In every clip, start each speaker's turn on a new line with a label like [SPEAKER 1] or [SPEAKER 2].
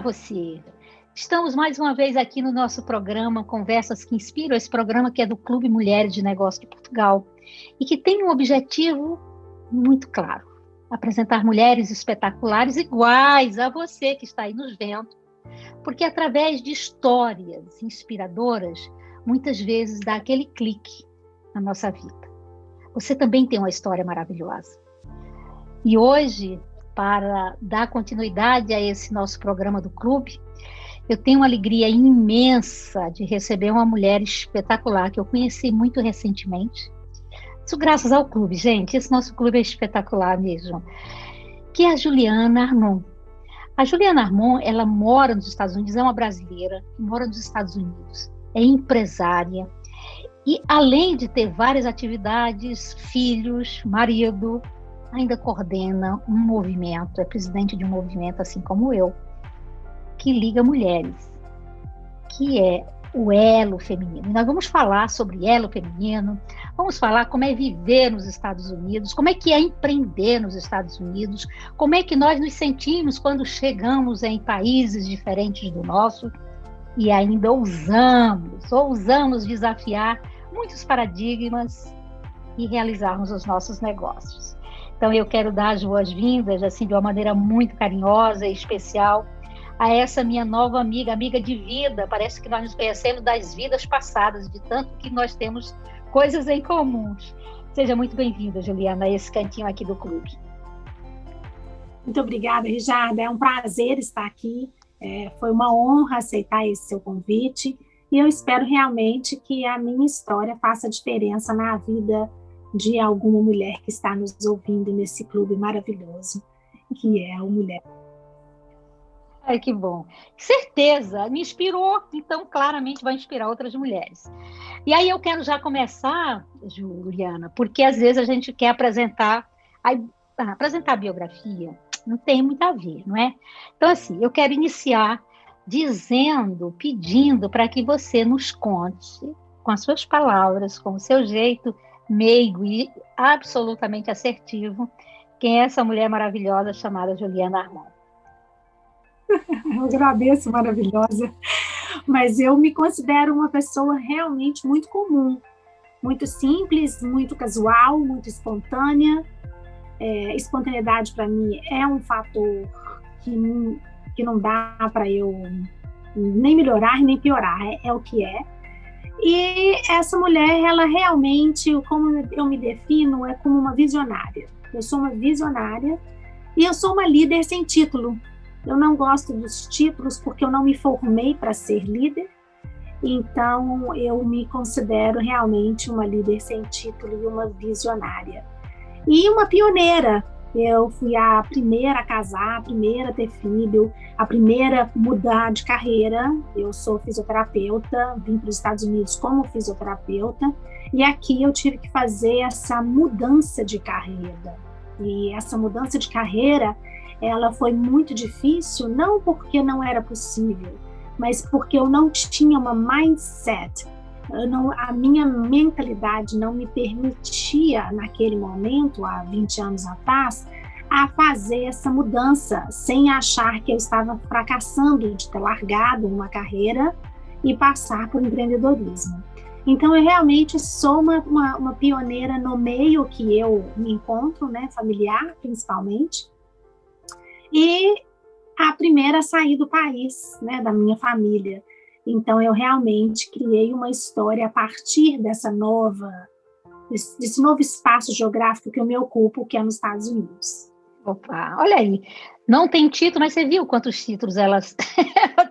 [SPEAKER 1] você! Estamos mais uma vez aqui no nosso programa Conversas que Inspiram, esse programa que é do Clube Mulheres de Negócio de Portugal e que tem um objetivo muito claro: apresentar mulheres espetaculares iguais a você que está aí nos vendo, porque através de histórias inspiradoras, muitas vezes dá aquele clique na nossa vida. Você também tem uma história maravilhosa. E hoje, para dar continuidade a esse nosso programa do clube, eu tenho uma alegria imensa de receber uma mulher espetacular que eu conheci muito recentemente. Isso graças ao clube, gente. Esse nosso clube é espetacular mesmo. Que é a Juliana Armon. A Juliana Armon, ela mora nos Estados Unidos, é uma brasileira, mora nos Estados Unidos, é empresária. E além de ter várias atividades, filhos, marido, ainda coordena um movimento, é presidente de um movimento, assim como eu, que liga mulheres, que é o Elo Feminino. Nós vamos falar sobre Elo Feminino, vamos falar como é viver nos Estados Unidos, como é que é empreender nos Estados Unidos, como é que nós nos sentimos quando chegamos em países diferentes do nosso e ainda ousamos desafiar muitos paradigmas e realizarmos os nossos negócios. Então, eu quero dar as boas-vindas, assim, de uma maneira muito carinhosa e especial, a essa minha nova amiga de vida. Parece que nós nos conhecemos das vidas passadas, de tanto que nós temos coisas em comuns. Seja muito bem-vinda, Juliana, a esse cantinho aqui do clube.
[SPEAKER 2] Muito obrigada, Rijarda. É um prazer estar aqui. Foi uma honra aceitar esse seu convite. E eu espero realmente que a minha história faça diferença na vida de alguma mulher que está nos ouvindo nesse clube maravilhoso, que é o Mulher.
[SPEAKER 1] Ai, que bom. Certeza, me inspirou, então claramente vai inspirar outras mulheres. E aí eu quero já começar, Juliana, porque às vezes a gente quer apresentar a biografia, não tem muito a ver, não é? Então, assim, eu quero iniciar pedindo para que você nos conte, com as suas palavras, com o seu jeito meigo e absolutamente assertivo, quem é essa mulher maravilhosa chamada Juliana Armon.
[SPEAKER 2] Eu agradeço, maravilhosa, mas eu me considero uma pessoa realmente muito comum, muito simples, muito casual, muito espontânea. Espontaneidade para mim é um fator que não dá para eu nem melhorar nem piorar, é o que é. E essa mulher, ela realmente, como eu me defino, é como uma visionária. Eu sou uma visionária e eu sou uma líder sem título. Eu não gosto dos títulos porque eu não me formei para ser líder, então eu me considero realmente uma líder sem título e uma visionária. E uma pioneira. Eu fui a primeira a casar, a primeira a ter filho, a primeira a mudar de carreira. Eu sou fisioterapeuta, vim para os Estados Unidos como fisioterapeuta, e aqui eu tive que fazer essa mudança de carreira. E essa mudança de carreira, ela foi muito difícil, não porque não era possível, mas porque eu não tinha uma mindset. A minha mentalidade não me permitia, naquele momento, há 20 anos atrás, a fazer essa mudança, sem achar que eu estava fracassando de ter largado uma carreira e passar por empreendedorismo. Então, eu realmente sou uma pioneira no meio que eu me encontro, né, familiar, principalmente, e a primeira a sair do país, né, da minha família. Então, eu realmente criei uma história a partir desse novo espaço geográfico que eu me ocupo, que é nos Estados Unidos.
[SPEAKER 1] Opa, olha aí, não tem título, mas você viu quantos títulos ela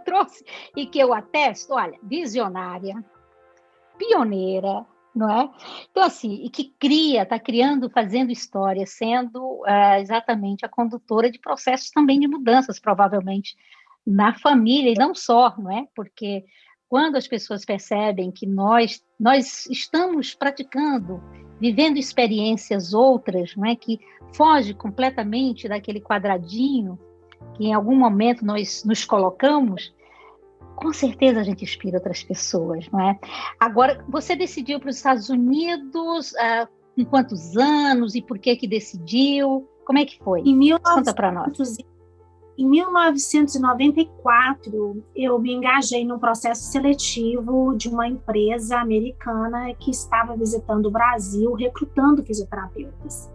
[SPEAKER 1] trouxe e que eu atesto? Olha, visionária, pioneira, não é? Então, assim, e que está criando, fazendo história, sendo exatamente a condutora de processos também de mudanças, provavelmente, na família, e não só, não é? Porque quando as pessoas percebem que nós estamos praticando, vivendo experiências outras, não é? Que foge completamente daquele quadradinho que em algum momento nós nos colocamos, com certeza a gente inspira outras pessoas, não é? Agora, você decidiu para os Estados Unidos com quantos anos e por que decidiu? Como é que foi?
[SPEAKER 2] Em
[SPEAKER 1] Conta para nós.
[SPEAKER 2] Em 1994, eu me engajei num processo seletivo de uma empresa americana que estava visitando o Brasil, recrutando fisioterapeutas.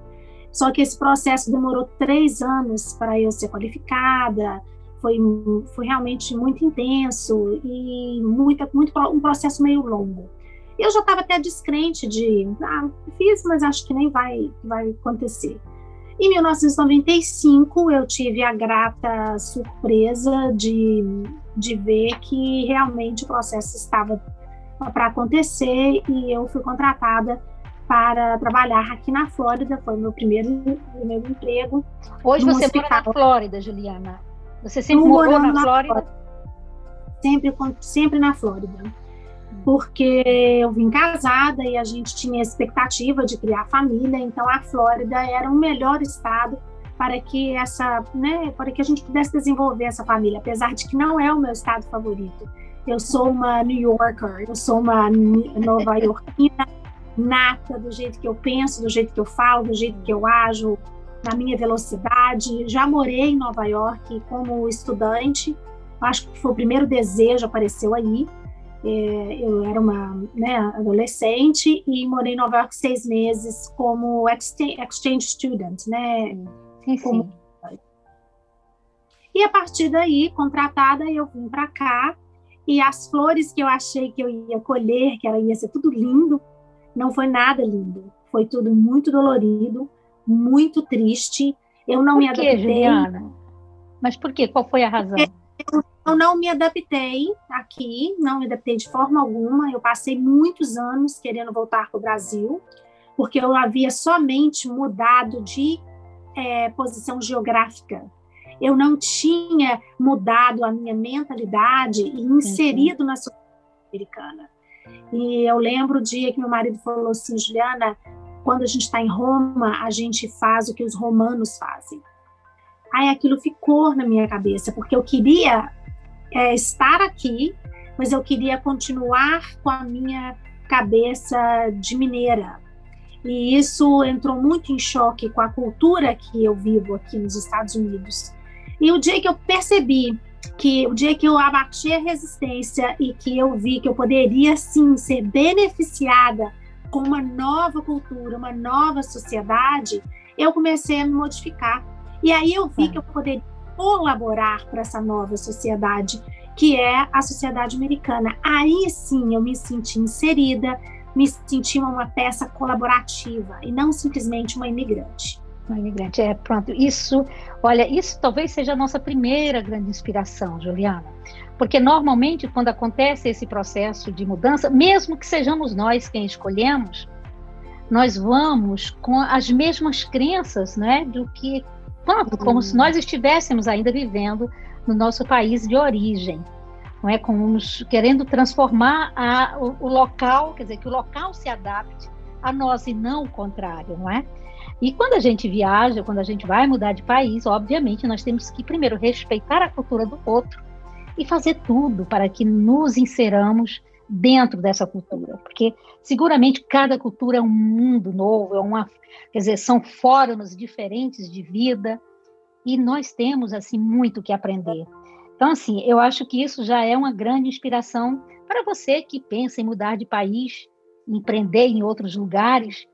[SPEAKER 2] Só que esse processo demorou 3 anos para eu ser qualificada, foi realmente muito intenso e um processo meio longo. Eu já estava até descrente fiz, mas acho que nem vai acontecer. Em 1995, eu tive a grata surpresa de ver que realmente o processo estava para acontecer e eu fui contratada para trabalhar aqui na Flórida. Foi o meu primeiro emprego.
[SPEAKER 1] Hoje você mora na Flórida, Juliana? Você sempre morou na Flórida?
[SPEAKER 2] Sempre na Flórida. Porque eu vim casada e a gente tinha a expectativa de criar família, então a Flórida era o melhor estado para que para que a gente pudesse desenvolver essa família, apesar de que não é o meu estado favorito. Eu sou uma New Yorker, eu sou uma Nova Yorkina nata, do jeito que eu penso, do jeito que eu falo, do jeito que eu ajo, na minha velocidade. Já morei em Nova York como estudante, acho que foi o primeiro desejo, apareceu aí. Eu era uma adolescente e morei em Nova York 6 meses como exchange student, né?
[SPEAKER 1] Sim.
[SPEAKER 2] E a partir daí, contratada, eu vim para cá e as flores que eu achei que eu ia colher, que ela ia ser tudo lindo, não foi nada lindo. Foi tudo muito dolorido, muito triste. Eu não me adaptei.
[SPEAKER 1] Por que, Juliana? Mas por quê? Qual foi a razão?
[SPEAKER 2] Eu não me adaptei aqui, não me adaptei de forma alguma. Eu passei muitos anos querendo voltar para o Brasil, porque eu havia somente mudado de posição geográfica. Eu não tinha mudado a minha mentalidade e inserido na sociedade americana. E eu lembro o dia que meu marido falou assim: Juliana, quando a gente está em Roma, a gente faz o que os romanos fazem. Aí aquilo ficou na minha cabeça, porque eu queria estar aqui, mas eu queria continuar com a minha cabeça de mineira. E isso entrou muito em choque com a cultura que eu vivo aqui nos Estados Unidos. E o dia que eu percebi, o dia que eu abati a resistência e que eu vi que eu poderia sim ser beneficiada com uma nova cultura, uma nova sociedade, eu comecei a me modificar. E aí eu vi que eu poderia colaborar para essa nova sociedade, que é a sociedade americana. Aí sim eu me senti inserida, me senti uma peça colaborativa e não simplesmente uma imigrante.
[SPEAKER 1] Uma imigrante, pronto. Isso talvez seja a nossa primeira grande inspiração, Juliana. Porque normalmente quando acontece esse processo de mudança, mesmo que sejamos nós quem escolhemos, nós vamos com as mesmas crenças, né, do que como se nós estivéssemos ainda vivendo no nosso país de origem, não é? Querendo transformar o local, quer dizer, que o local se adapte a nós e não o contrário, não é? E quando a gente viaja, quando a gente vai mudar de país, obviamente nós temos que primeiro respeitar a cultura do outro e fazer tudo para que nos inseramos dentro dessa cultura, porque seguramente cada cultura é um mundo novo, quer dizer, são formas diferentes de vida e nós temos assim muito que aprender. Então, assim, eu acho que isso já é uma grande inspiração para você que pensa em mudar de país, empreender em outros lugares.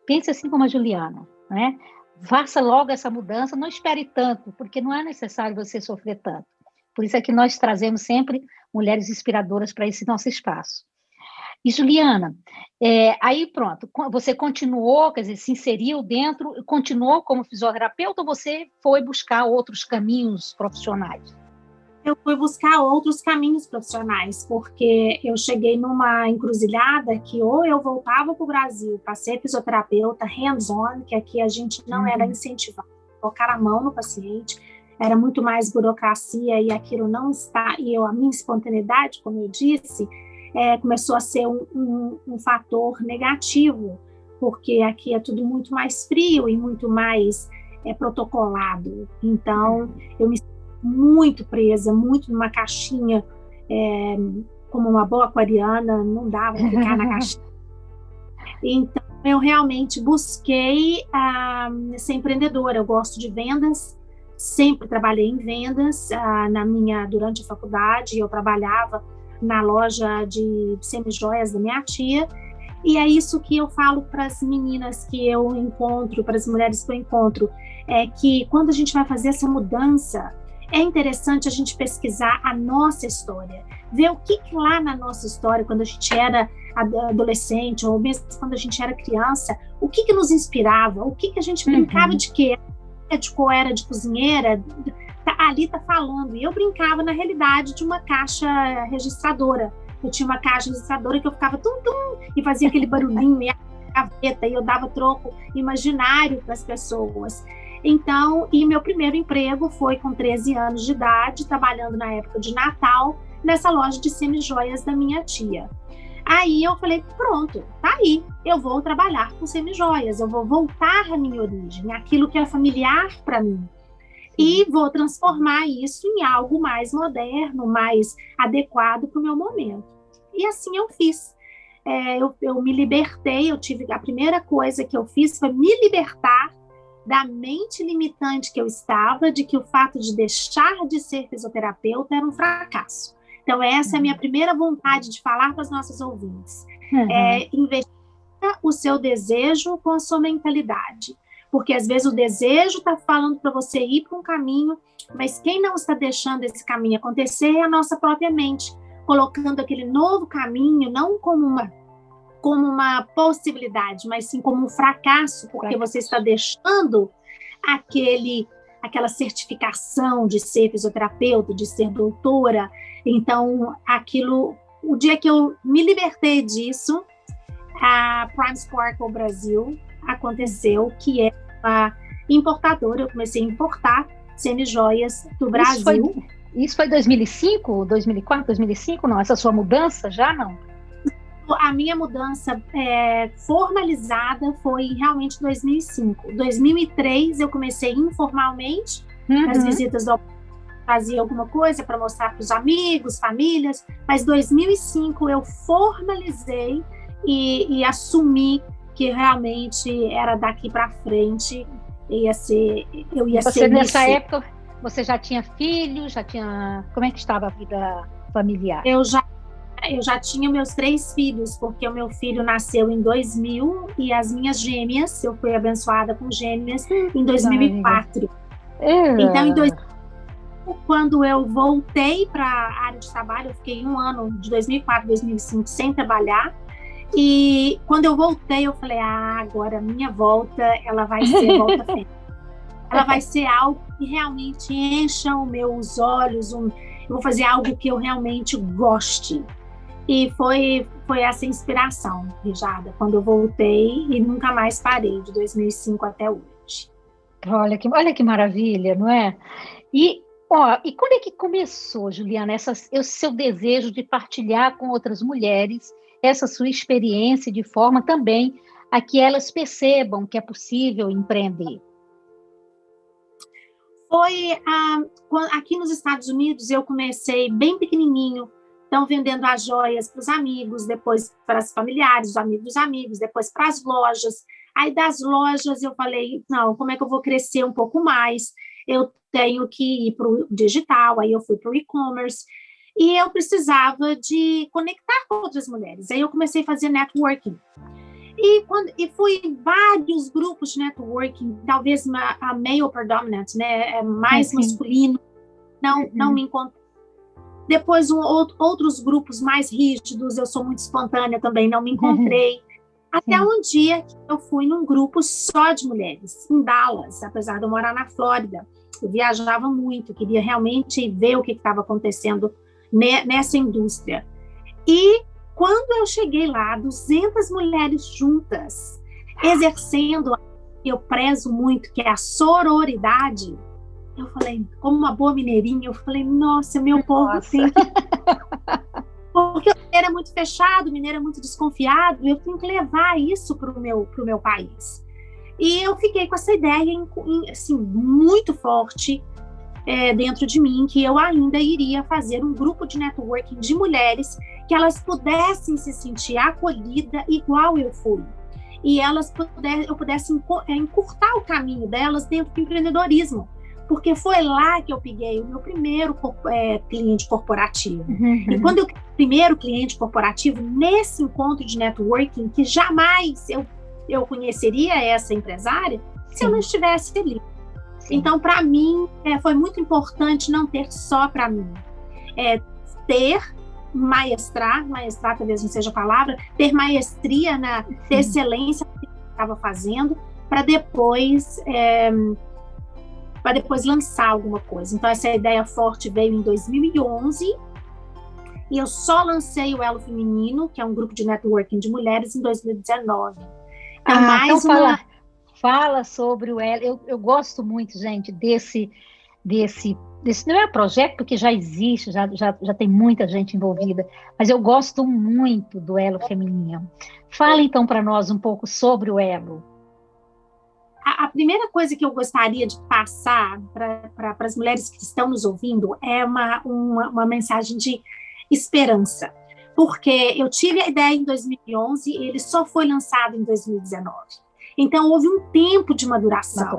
[SPEAKER 1] Pense assim como a Juliana, né? Faça logo essa mudança, não espere tanto, porque não é necessário você sofrer tanto. Por isso é que nós trazemos sempre mulheres inspiradoras para esse nosso espaço. E, Juliana, aí pronto, você continuou, quer dizer, se inseriu dentro, continuou como fisioterapeuta ou você foi buscar outros caminhos profissionais?
[SPEAKER 2] Eu fui buscar outros caminhos profissionais, porque eu cheguei numa encruzilhada que ou eu voltava para o Brasil para ser fisioterapeuta hands-on, que aqui a gente não era incentivado a colocar a mão no paciente, era muito mais burocracia e aquilo não está, e a minha espontaneidade, como eu disse, começou a ser um fator negativo, porque aqui é tudo muito mais frio e muito mais protocolado. Então, eu me sinto muito presa, muito numa caixinha, como uma boa aquariana, não dava para ficar na caixinha. Então, eu realmente busquei ser empreendedora. Eu gosto de vendas, sempre trabalhei em vendas. Durante a faculdade, eu trabalhava na loja de semijoias da minha tia. E é isso que eu falo para as meninas que eu encontro, para as mulheres que eu encontro, é que quando a gente vai fazer essa mudança, é interessante a gente pesquisar a nossa história, ver o que lá na nossa história, quando a gente era adolescente, ou mesmo quando a gente era criança, o que nos inspirava, o que a gente brincava de quê? De qual era de cozinheira, ali tá falando. E eu brincava, na realidade, de uma caixa registradora. Eu tinha uma caixa registradora que eu ficava tum-tum e fazia aquele barulhinho e a gaveta, e eu dava troco imaginário para as pessoas. Então, e meu primeiro emprego foi com 13 anos de idade, trabalhando na época de Natal, nessa loja de semijoias da minha tia. Aí eu falei, pronto, tá aí, eu vou trabalhar com semijoias, eu vou voltar à minha origem, aquilo que é familiar para mim. E vou transformar isso em algo mais moderno, mais adequado para o meu momento. E assim eu fiz. Eu me libertei, a primeira coisa que eu fiz foi me libertar da mente limitante que eu estava, de que o fato de deixar de ser fisioterapeuta era um fracasso. Então, essa é a minha primeira vontade de falar para os nossos ouvintes. Investiga o seu desejo com a sua mentalidade. Porque, às vezes, o desejo está falando para você ir para um caminho, mas quem não está deixando esse caminho acontecer é a nossa própria mente, colocando aquele novo caminho, não como uma possibilidade, mas sim como um fracasso, porque você está deixando aquela certificação de ser fisioterapeuta, de ser doutora. Então, o dia que eu me libertei disso, a Prime Sparkle Brasil aconteceu, que é uma importadora. Eu comecei a importar semijoias do Brasil.
[SPEAKER 1] Isso foi 2005, 2004, 2005? Não, essa sua mudança já não?
[SPEAKER 2] A minha mudança formalizada foi realmente 2005. 2003 eu comecei informalmente, nas visitas do fazia alguma coisa para mostrar para os amigos, famílias, mas 2005 eu formalizei e assumi que realmente era daqui para frente, eu ia ser
[SPEAKER 1] nessa época, você já tinha filhos, como é que estava a vida familiar?
[SPEAKER 2] Eu já tinha meus 3 filhos, porque o meu filho nasceu em 2000 e as minhas gêmeas, eu fui abençoada com gêmeas em 2004. Então, em 2000, quando eu voltei para a área de trabalho, eu fiquei um ano, de 2004 a 2005, sem trabalhar. E quando eu voltei, eu falei, agora a minha volta, ela vai ser volta feliz. Ela vai ser algo que realmente encha os meus olhos, eu vou fazer algo que eu realmente goste. E foi essa inspiração, Rijada, quando eu voltei e nunca mais parei, de 2005 até hoje.
[SPEAKER 1] Olha que maravilha, não é? E quando é que começou, Juliana, esse seu desejo de partilhar com outras mulheres essa sua experiência, de forma também a que elas percebam que é possível empreender?
[SPEAKER 2] Foi aqui nos Estados Unidos, eu comecei bem pequenininho, então vendendo as joias para os amigos, depois para os familiares, os amigos dos amigos, depois para as lojas. Aí das lojas eu falei, não, como é que eu vou crescer um pouco mais? Eu tenho que ir para o digital, aí eu fui para o e-commerce, e eu precisava de conectar com outras mulheres. Aí eu comecei a fazer networking. E fui em vários grupos de networking, talvez a male predominant, né, mais masculino, não me encontrei. Depois outros grupos mais rígidos, eu sou muito espontânea também, não me encontrei. Até um dia que eu fui num grupo só de mulheres, em Dallas, apesar de eu morar na Flórida. Eu viajava muito, queria realmente ver o que estava acontecendo nessa indústria. E quando eu cheguei lá, 200 mulheres juntas, exercendo, eu prezo muito, que é a sororidade, eu falei, como uma boa mineirinha, eu falei, nossa, meu povo tem que... Porque o mineiro é muito fechado, o mineiro é muito desconfiado, eu tenho que levar isso para o meu país. E eu fiquei com essa ideia assim, muito forte dentro de mim, que eu ainda iria fazer um grupo de networking de mulheres, que elas pudessem se sentir acolhidas igual eu fui. E eu pudesse encurtar o caminho delas dentro do empreendedorismo. porque foi lá que eu peguei o meu primeiro cliente corporativo.
[SPEAKER 1] Uhum.
[SPEAKER 2] E quando eu primeiro cliente corporativo, nesse encontro de networking, que jamais eu conheceria essa empresária se eu não estivesse ali. Sim. Então, para mim, foi muito importante não ter só para mim. Maestrar talvez não seja a palavra, ter maestria, ter excelência no que eu estava fazendo, para depois lançar alguma coisa. Então, essa ideia forte veio em 2011, e eu só lancei o Elo Feminino, que é um grupo de networking de mulheres, em 2019.
[SPEAKER 1] Então, fala sobre o Elo. Eu gosto muito, gente, desse não é projeto, porque já existe, já tem muita gente envolvida, mas eu gosto muito do Elo Feminino. Fala, então, para nós um pouco sobre o Elo.
[SPEAKER 2] A primeira coisa que eu gostaria de passar para as mulheres que estão nos ouvindo é uma mensagem de esperança, porque eu tive a ideia em 2011 e ele só foi lançado em 2019. Então, houve um tempo de maduração.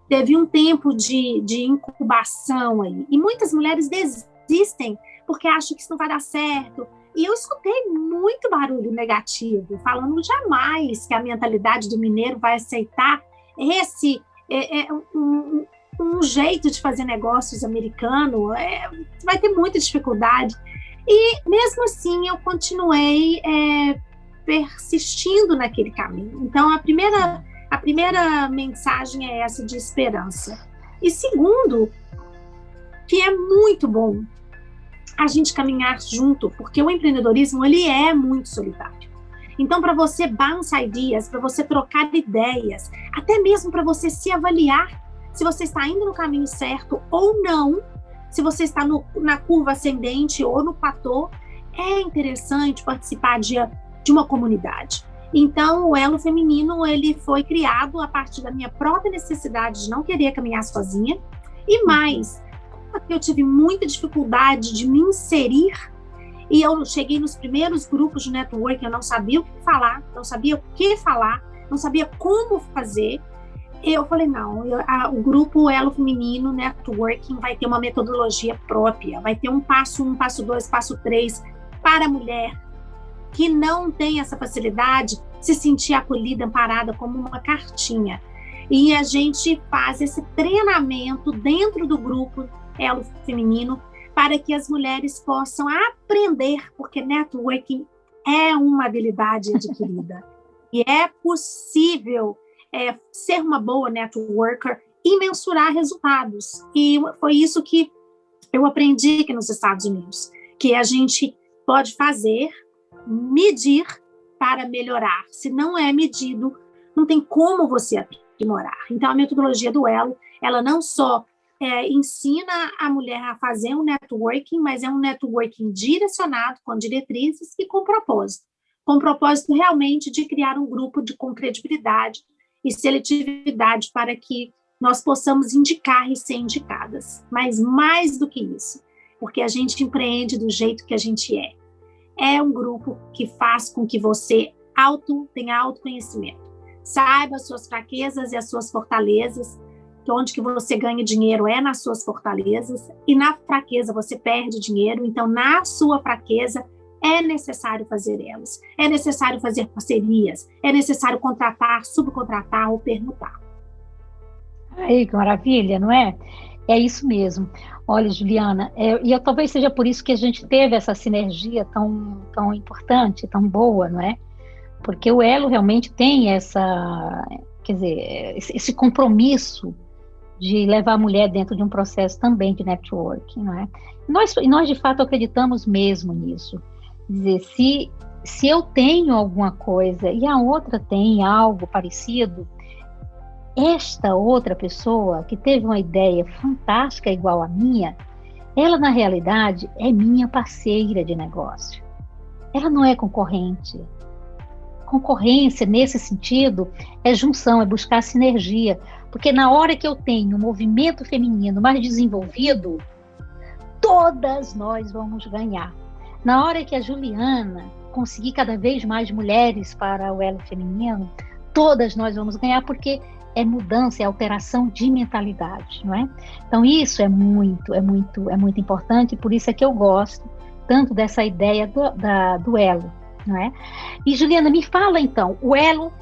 [SPEAKER 2] Teve um tempo de incubação aí. E muitas mulheres desistem porque acham que isso não vai dar certo. E eu escutei muito barulho negativo, falando jamais que a mentalidade do mineiro vai aceitar um jeito de fazer negócios americano. Vai ter muita dificuldade. E, mesmo assim, eu continuei persistindo naquele caminho. Então, a primeira mensagem é essa de esperança. E segundo, que é muito bom a gente caminhar junto, porque o empreendedorismo, ele é muito solitário. Então, para você bounce ideas, para você trocar ideias, até mesmo para você se avaliar se você está indo no caminho certo ou não, se você está na curva ascendente ou no platô, é interessante participar de uma comunidade. Então, o Elo Feminino, ele foi criado a partir da minha própria necessidade de não querer caminhar sozinha, e mais, eu tive muita dificuldade de me inserir, e eu cheguei nos primeiros grupos de networking, eu não sabia o que falar, não sabia como fazer. Eu falei, não, o grupo Elo Feminino Networking vai ter uma metodologia própria, vai ter um passo 1, passo 2, passo 3 para a mulher que não tem essa facilidade se sentir acolhida, amparada como uma cartinha. E a gente faz esse treinamento dentro do grupo Elo Feminino para que as mulheres possam aprender, porque networking é uma habilidade adquirida. E é possível ser uma boa networker e mensurar resultados. E foi isso que eu aprendi aqui nos Estados Unidos, que a gente pode fazer, medir para melhorar. Se não é medido, não tem como você aprimorar. Então, a metodologia do Elo, ela não só ensina a mulher a fazer um networking, mas é um networking direcionado, com diretrizes e com propósito realmente de criar um grupo com credibilidade e seletividade para que nós possamos indicar e ser indicadas. Mas mais do que isso, porque a gente empreende do jeito que a gente é. É um grupo que faz com que você tenha autoconhecimento, saiba as suas fraquezas e as suas fortalezas, onde que você ganha dinheiro é nas suas fortalezas, e na fraqueza você perde dinheiro, então na sua fraqueza é necessário fazer elas, é necessário fazer parcerias, é necessário contratar, subcontratar ou permutar.
[SPEAKER 1] Aí, que maravilha, não é? É isso mesmo. Olha, Juliana, talvez seja por isso que a gente teve essa sinergia tão importante, tão boa, não é? Porque o Elo realmente tem esse compromisso de levar a mulher dentro de um processo também de networking, não é? Nós de fato acreditamos mesmo nisso. Quer dizer, se eu tenho alguma coisa e a outra tem algo parecido, esta outra pessoa que teve uma ideia fantástica igual a minha, ela na realidade é minha parceira de negócio. Ela não é concorrente. Concorrência, nesse sentido, é junção, é buscar sinergia. Porque na hora que eu tenho um movimento feminino mais desenvolvido, todas nós vamos ganhar. Na hora que a Juliana conseguir cada vez mais mulheres para o Elo Feminino, todas nós vamos ganhar, porque é mudança, é alteração de mentalidade, não é? Então isso é muito importante, por isso é que eu gosto tanto dessa ideia do elo, não é? E Juliana, me fala então, o elo,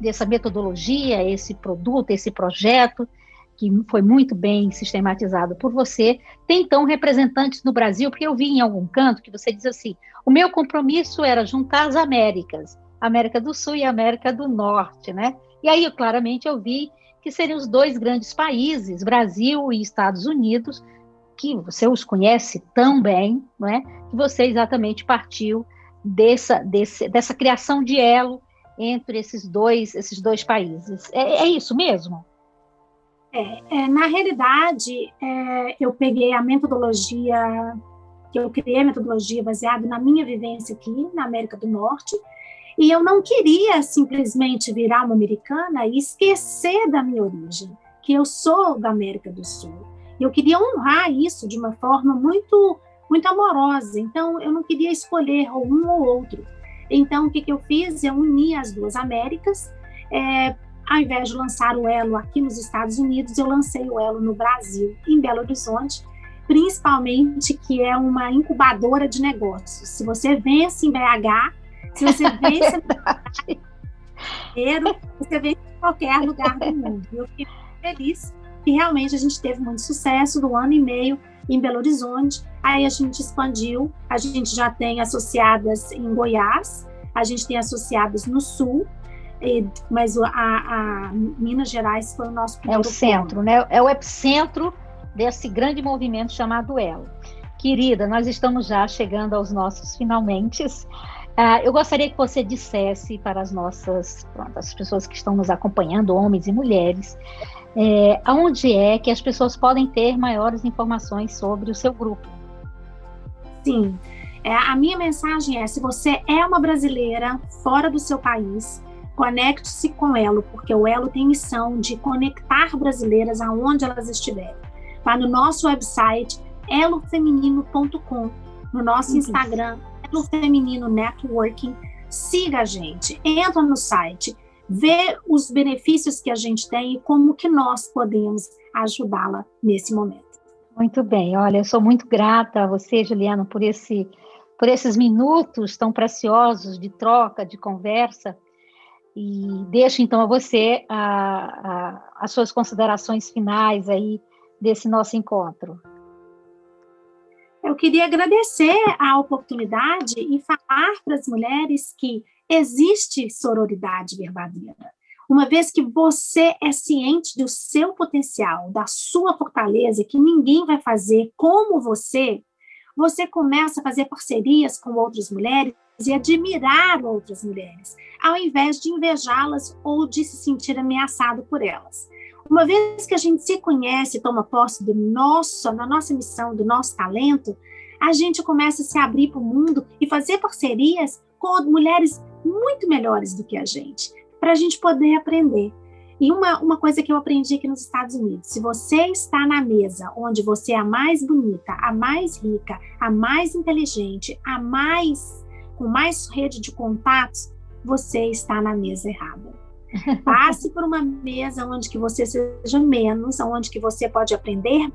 [SPEAKER 1] essa metodologia, esse produto, esse projeto, que foi muito bem sistematizado por você, tem então representantes no Brasil, porque eu vi em algum canto que você diz assim, o meu compromisso era juntar as Américas, América do Sul e América do Norte, né? E aí, claramente, eu vi que seriam os dois grandes países, Brasil e Estados Unidos, que você os conhece tão bem, não é? Que você exatamente partiu dessa criação de elo entre esses dois países. É isso mesmo?
[SPEAKER 2] Na realidade, eu peguei a metodologia, que eu criei a metodologia baseada na minha vivência aqui na América do Norte, e eu não queria simplesmente virar uma americana e esquecer da minha origem, que eu sou da América do Sul. Eu queria honrar isso de uma forma muito, muito amorosa. Então, eu não queria escolher um ou outro. Então, o que eu fiz? Eu uni as duas Américas. Ao invés de lançar o elo aqui nos Estados Unidos, eu lancei o elo no Brasil, em Belo Horizonte, principalmente, que é uma incubadora de negócios. Se você vence em BH, se você vence você vence em qualquer lugar do mundo. Eu fiquei feliz que realmente a gente teve muito sucesso do 1 ano e meio em Belo Horizonte. Aí a gente expandiu, a gente já tem associadas em Goiás, a gente tem associadas no Sul, mas a Minas Gerais foi o nosso primeiro
[SPEAKER 1] o centro, né? É o epicentro desse grande movimento chamado Elo. Querida, nós estamos já chegando aos nossos finalmente. Eu gostaria que você dissesse para as pessoas que estão nos acompanhando, homens e mulheres, aonde é que as pessoas podem ter maiores informações sobre o seu grupo.
[SPEAKER 2] Sim, a minha mensagem se você é uma brasileira fora do seu país, conecte-se com o Elo, porque o Elo tem missão de conectar brasileiras aonde elas estiverem. Vá no nosso website, elofeminino.com, no nosso Instagram, Elo Feminino Networking, siga a gente, entra no site, vê os benefícios que a gente tem e como que nós podemos ajudá-la nesse momento.
[SPEAKER 1] Muito bem, olha, eu sou muito grata a você, Juliana, por esses minutos tão preciosos de troca, de conversa, e deixo então a você as suas considerações finais aí desse nosso encontro.
[SPEAKER 2] Eu queria agradecer a oportunidade e falar para as mulheres que existe sororidade verdadeira. Uma vez que você é ciente do seu potencial, da sua fortaleza, que ninguém vai fazer como você começa a fazer parcerias com outras mulheres e admirar outras mulheres, ao invés de invejá-las ou de se sentir ameaçado por elas. Uma vez que a gente se conhece e toma posse da nossa missão, do nosso talento, a gente começa a se abrir para o mundo e fazer parcerias com mulheres muito melhores do que a gente, para a gente poder aprender. E uma coisa que eu aprendi aqui nos Estados Unidos, se você está na mesa onde você é a mais bonita, a mais rica, a mais inteligente, com mais rede de contatos, você está na mesa errada. Passe por uma mesa onde que você seja menos, onde que você pode aprender,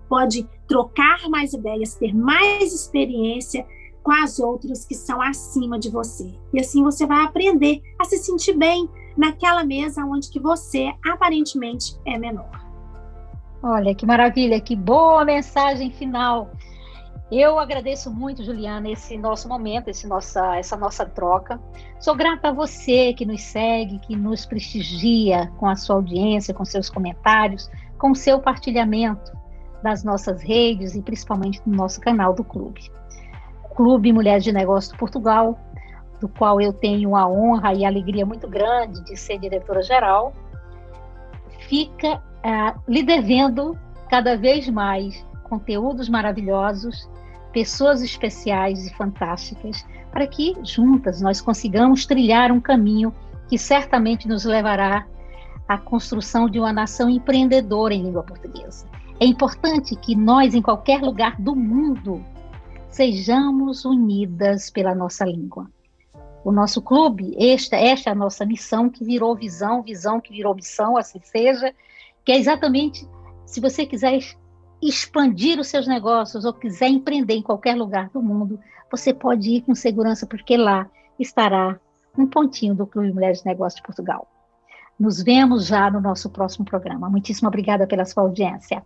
[SPEAKER 2] pode trocar mais ideias, ter mais experiência com as outras que são acima de você. E assim você vai aprender a se sentir bem naquela mesa onde que você aparentemente é menor.
[SPEAKER 1] Olha, que maravilha, que boa mensagem final. Eu agradeço muito, Juliana, esse nosso momento, essa nossa troca. Sou grata a você que nos segue, que nos prestigia com a sua audiência, com seus comentários, com o seu partilhamento das nossas redes e principalmente no nosso canal do Clube. Clube Mulheres de Negócio de Portugal, do qual eu tenho a honra e a alegria muito grande de ser diretora-geral, fica lhe devendo cada vez mais conteúdos maravilhosos, pessoas especiais e fantásticas, para que juntas nós consigamos trilhar um caminho que certamente nos levará à construção de uma nação empreendedora em língua portuguesa. É importante que nós, em qualquer lugar do mundo, sejamos unidas pela nossa língua. o nosso clube, esta é a nossa missão, que virou visão, visão que virou missão, assim seja, que é exatamente, se você quiser expandir os seus negócios ou quiser empreender em qualquer lugar do mundo, você pode ir com segurança, porque lá estará um pontinho do Clube Mulheres de Negócios de Portugal. Nos vemos já no nosso próximo programa. Muitíssimo obrigada pela sua audiência.